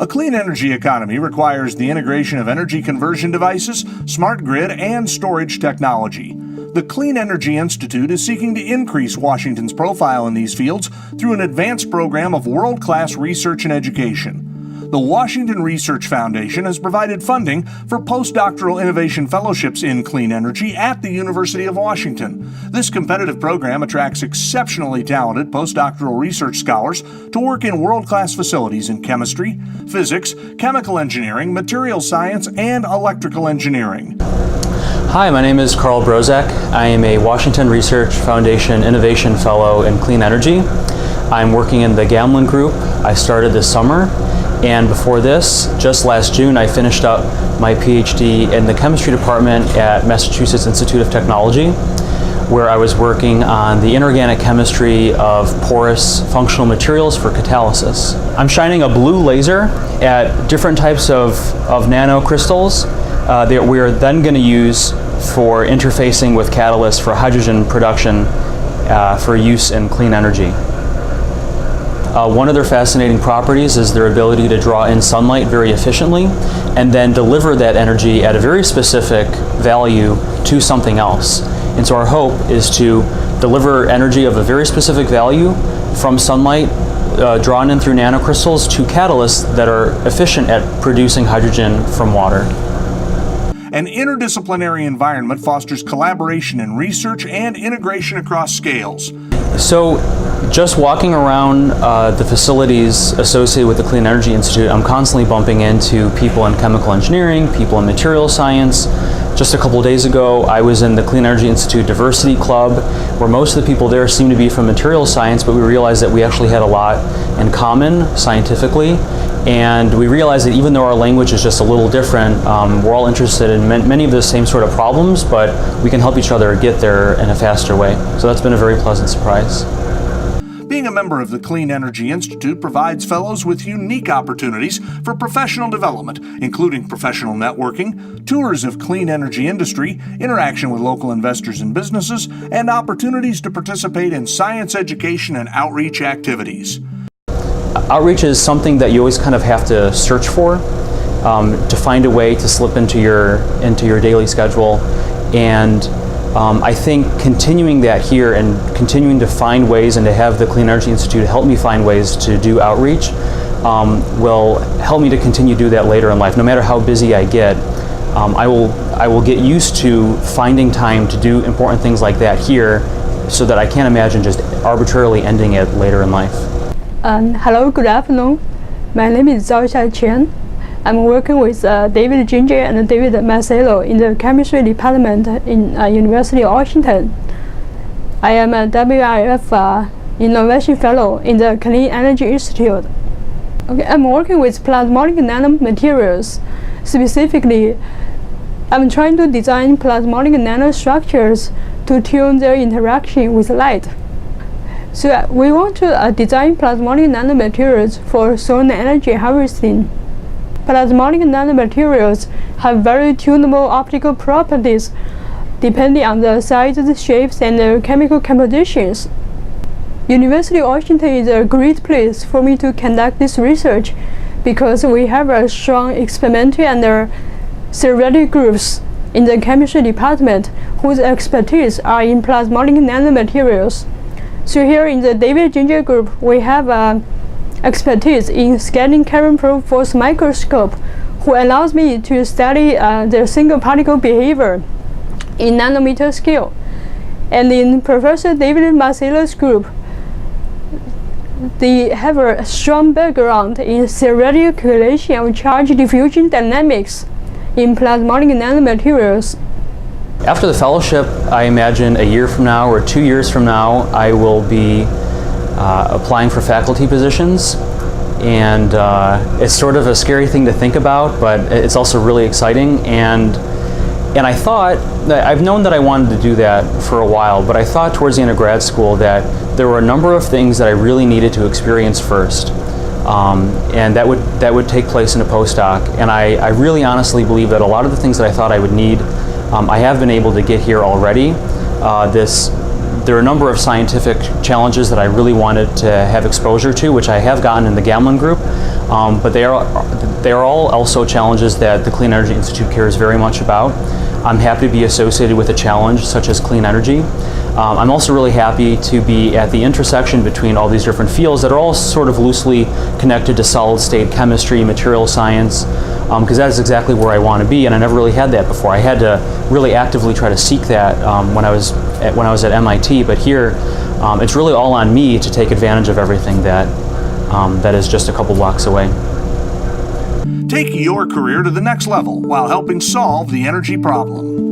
A clean energy economy requires the integration of energy conversion devices, smart grid, and storage technology. The Clean Energy Institute is seeking to increase Washington's profile in these fields through an advanced program of world-class research and education. The Washington Research Foundation has provided funding for postdoctoral innovation fellowships in clean energy at the University of Washington. This competitive program attracts exceptionally talented postdoctoral research scholars to work in world-class facilities in chemistry, physics, chemical engineering, materials science, and electrical engineering. Hi, my name is Karl Brozac. I am a Washington Research Foundation Innovation Fellow in Clean Energy. I'm working in the Gamlin Group. I started this summer. And before this, just last June, I finished up my PhD in the chemistry department at Massachusetts Institute of Technology, where I was working on the inorganic chemistry of porous functional materials for catalysis. I'm shining a blue laser at different types of nanocrystals that we are then going to use for interfacing with catalysts for hydrogen production for use in clean energy. One of their fascinating properties is their ability to draw in sunlight very efficiently and then deliver that energy at a very specific value to something else. And so our hope is to deliver energy of a very specific value from sunlight drawn in through nanocrystals to catalysts that are efficient at producing hydrogen from water. An interdisciplinary environment fosters collaboration in research and integration across scales. So just walking around the facilities associated with the Clean Energy Institute, I'm constantly bumping into people in chemical engineering, people in material science. Just a couple of days ago, I was in the Clean Energy Institute Diversity Club, where most of the people there seem to be from material science, but we realized that we actually had a lot in common scientifically. And we realized that even though our language is just a little different, we're all interested in many of the same sort of problems, but we can help each other get there in a faster way. So that's been a very pleasant surprise. Being a member of the Clean Energy Institute provides fellows with unique opportunities for professional development, including professional networking, tours of clean energy industry, interaction with local investors and businesses, and opportunities to participate in science education and outreach activities. Outreach is something that you always kind of have to search for to find a way to slip into your daily schedule, and I think continuing that here and continuing to find ways and to have the Clean Energy Institute help me find ways to do outreach will help me to continue to do that later in life. No matter how busy I get, I will get used to finding time to do important things like that here, so that I can't imagine just arbitrarily ending it later in life. Hello, good afternoon. My name is Zhao Qian. I'm working with David Ginger and David Marcello in the chemistry department in University of Washington. I am a WRF Innovation Fellow in the Clean Energy Institute. Okay, I'm working with plasmonic nanomaterials. Specifically, I'm trying to design plasmonic nanostructures to tune their interaction with light. So we want to design plasmonic nanomaterials for solar energy harvesting. Plasmonic nanomaterials have very tunable optical properties depending on the sizes, shapes, and the chemical compositions. University of Washington is a great place for me to conduct this research because we have a strong experimental and theoretic groups in the chemistry department whose expertise are in plasmonic nanomaterials. So here in the David Ginger group, we have expertise in scanning carbon probe force microscope, who allows me to study the single particle behavior in nanometer scale. And in Professor David Marcello's group, they have a strong background in theoretical calculation of charge diffusion dynamics in plasmonic nanomaterials. After the fellowship, I imagine a year from now or 2 years from now, I will be applying for faculty positions. And it's sort of a scary thing to think about, but it's also really exciting. And I thought, I've known that I wanted to do that for a while, but I thought towards the end of grad school that there were a number of things that I really needed to experience first. And that would take place in a postdoc. And I really honestly believe that a lot of the things that I thought I would need, I have been able to get here already. This There are a number of scientific challenges that I really wanted to have exposure to, which I have gotten in the Gamlin group, but they are all also challenges that the Clean Energy Institute cares very much about. I'm happy to be associated with a challenge such as clean energy. I'm also really happy to be at the intersection between all these different fields that are all sort of loosely connected to solid state chemistry, material science, because that is exactly where I want to be, and I never really had that before. I had to really actively try to seek that when I was at MIT, but here it's really all on me to take advantage of everything that is just a couple blocks away. Take your career to the next level while helping solve the energy problem.